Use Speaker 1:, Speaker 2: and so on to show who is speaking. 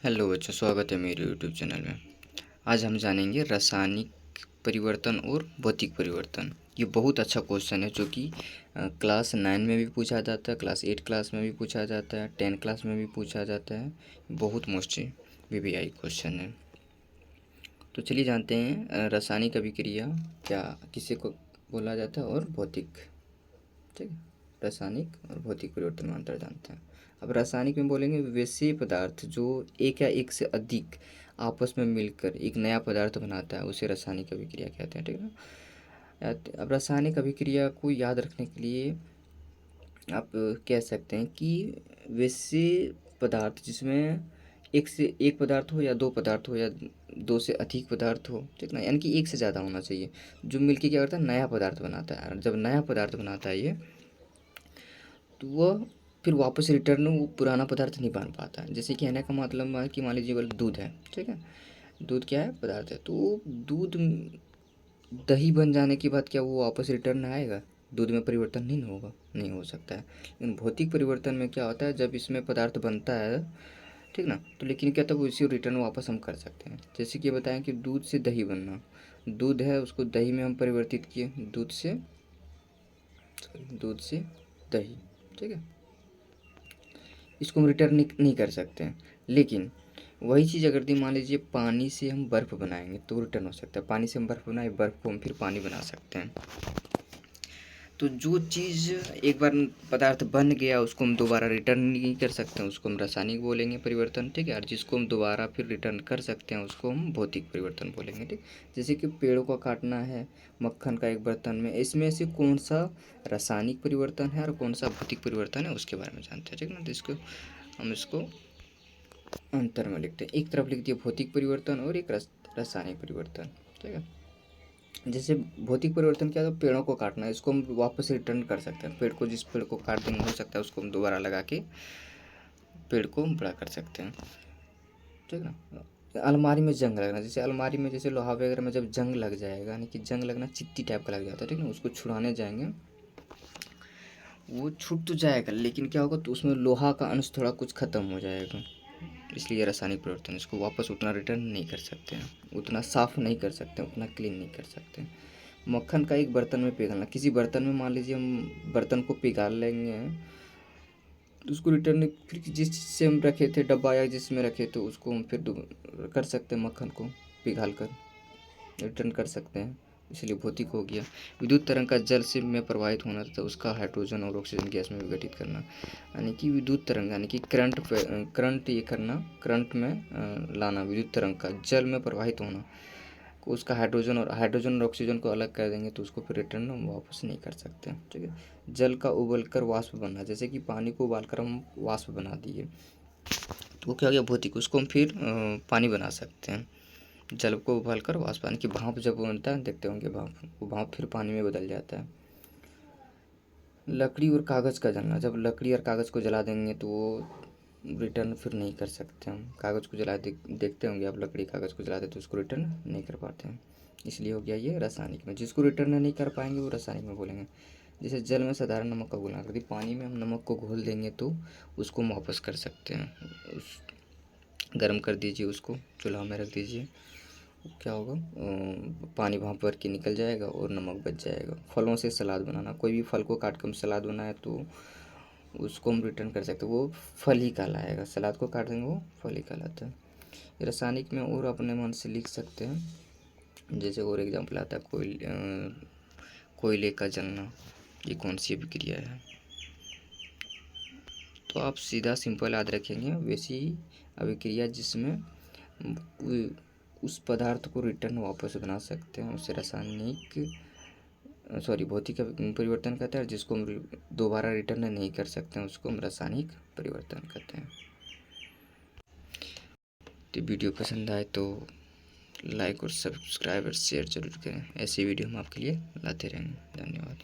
Speaker 1: Hello बच्चों, स्वागत है मेरे यूट्यूब चैनल में। आज हम जानेंगे रासायनिक परिवर्तन और भौतिक परिवर्तन। ये बहुत अच्छा क्वेश्चन है जो कि क्लास 9 में भी पूछा जाता है, क्लास 8 क्लास में भी पूछा जाता है, 10 क्लास में भी पूछा जाता है। बहुत मोस्टली वीवीआई क्वेश्चन है। तो चलिए जानते हैं रासायनिक अभिक्रिया क्या किसे को बोला जाता है और भौतिक। ठीक है, रासायनिक और भौतिक परिवर्तन में अंतर जानते हैं। अब रासायनिक में बोलेंगे वैसे पदार्थ जो एक या एक से अधिक आपस में मिलकर एक नया पदार्थ बनाता है उसे रासायनिक अभिक्रिया कहते हैं। ठीक है ना। अब रासायनिक अभिक्रिया को याद रखने के लिए आप कह सकते हैं कि वैसे पदार्थ जिसमें एक से एक पदार्थ हो या दो पदार्थ हो या दो से अधिक पदार्थ हो, ठीक ना, यानी कि एक से ज़्यादा होना चाहिए, जो मिलके क्या करता है नया पदार्थ बनाता है। और जब नया पदार्थ बनाता है ये, तो वह फिर वापस रिटर्न वो पुराना पदार्थ नहीं बन पाता है। जैसे कि कहने का मतलब है कि मान लीजिए बोले दूध है, ठीक है, दूध क्या है, पदार्थ है, तो दूध दही बन जाने के बाद क्या वो वापस रिटर्न आएगा? दूध में परिवर्तन नहीं होगा, नहीं हो सकता है। लेकिन भौतिक परिवर्तन में क्या होता है, जब इसमें पदार्थ बनता है, ठीक ना, तो लेकिन क्या तब उसी रिटर्न वापस हम कर सकते हैं। जैसे कि बताएं कि दूध से दही बनना, दूध है उसको दही में हम परिवर्तित किए, दूध से दही, ठीक है, इसको हम रिटर्न नहीं कर सकते हैं। लेकिन वही चीज़ अगर दी मान लीजिए पानी से हम बर्फ़ बनाएंगे तो रिटर्न हो सकता है। पानी से हम बर्फ़ बनाए, बर्फ़ को हम फिर पानी बना सकते हैं। तो जो चीज़ एक बार पदार्थ बन गया उसको हम दोबारा रिटर्न नहीं कर सकते हैं, उसको हम रासायनिक बोलेंगे परिवर्तन। ठीक है, और जिसको हम दोबारा फिर रिटर्न कर सकते हैं उसको हम भौतिक परिवर्तन बोलेंगे। ठीक, जैसे कि पेड़ों का काटना है, मक्खन का एक बर्तन में, इसमें से कौन सा रासायनिक परिवर्तन है और कौन सा भौतिक परिवर्तन है उसके बारे में जानते हैं। ठीक ना, तो इसको हम इसको अंतर में लिखते हैं। एक तरफ लिख दिया भौतिक परिवर्तन और एक रासायनिक परिवर्तन। ठीक है, जैसे भौतिक परिवर्तन क्या है, पेड़ों को काटना है, इसको हम वापस रिटर्न कर सकते हैं। पेड़ को, जिस पेड़ को काट देंगे, हो सकता है उसको हम दोबारा लगा के पेड़ को बड़ा कर सकते हैं। ठीक ना। अलमारी में जंग लगना, जैसे अलमारी में जैसे लोहा वगैरह में जब जंग लग जाएगा, यानी कि जंग लगना चित्ती टाइप का लग जाता है, ठीक ना, उसको छुड़ाने जाएंगे, वो छूट तो जाएगा लेकिन क्या होगा, तो उसमें लोहा का अंश थोड़ा कुछ ख़त्म हो जाएगा। इसलिए रासायनिक परिवर्तन, इसको वापस उतना रिटर्न नहीं कर सकते हैं, उतना साफ़ नहीं कर सकते, उतना क्लीन नहीं कर सकते। मक्खन का एक बर्तन में पिघलना, किसी बर्तन में मान लीजिए हम बर्तन को पिघाल लेंगे तो उसको रिटर्न फिर जिस चीज़ से हम रखे थे, डब्बा या जिसमें रखे तो उसको हम फिर कर सकते हैं, मक्खन को पिघाल कर रिटर्न कर सकते हैं, इसलिए भौतिक हो गया। विद्युत तरंग का जल से में प्रवाहित होना तथा उसका हाइड्रोजन और ऑक्सीजन गैस में विघटित करना, यानी कि विद्युत तरंग, यानी कि करंट ये करना, करंट में लाना, विद्युत तरंग का जल में प्रवाहित होना, उसका हाइड्रोजन और ऑक्सीजन को अलग कर देंगे तो उसको फिर रिटर्न हम वापस नहीं कर सकते। ठीक है, जल का उबलकर वाष्प बनना, जैसे कि पानी को उबालकर हम वाष्प बना दिए तो वो क्या हो गया, भौतिक, उसको हम फिर पानी बना सकते हैं। जल को उबालकर वाष्प, यानी कि भाप जब बनता है, देखते होंगे भाप, वो भाप फिर पानी में बदल जाता है। लकड़ी और कागज़ का जलना, जब लकड़ी और कागज़ को जला देंगे तो वो रिटर्न फिर नहीं कर सकते हम। कागज़ को जला देखते होंगे आप, लकड़ी कागज़ को जलाते तो उसको रिटर्न नहीं कर पाते हैं, इसलिए हो गया ये रासायनिक में। जिसको रिटर्न नहीं कर पाएंगे वो रासायनिक में बोलेंगे। जैसे जल में साधारण नमक का घोलना, यदि पानी में हम नमक को घोल देंगे तो उसको हम वापस कर सकते हैं। उस गर्म कर दीजिए, उसको चूल्हा में रख दीजिए, क्या होगा, पानी वहाँ भर के निकल जाएगा और नमक बच जाएगा। फलों से सलाद बनाना, कोई भी फल को काट कर हम सलाद बनाए तो उसको हम रिटर्न कर सकते हैं, वो फल ही कहलाएगा। सलाद को काट देंगे वो फल ही कहलाता है। रासायनिक में और अपने मन से लिख सकते हैं, जैसे और एग्जाम्पल आता है, कोयले का जलना, ये कौन सी अभिक्रिया है। तो आप सीधा सिंपल याद रखेंगे, वैसी अभिक्रिया जिसमें उस पदार्थ को रिटर्न वापस बना सकते हैं उसे भौतिक परिवर्तन कहते हैं। जिसको हम दोबारा रिटर्न नहीं कर सकते हैं उसको हम रासायनिक परिवर्तन कहते हैं। तो वीडियो पसंद आए तो लाइक और सब्सक्राइब और शेयर जरूर करें, ऐसी वीडियो हम आपके लिए लाते रहेंगे। धन्यवाद।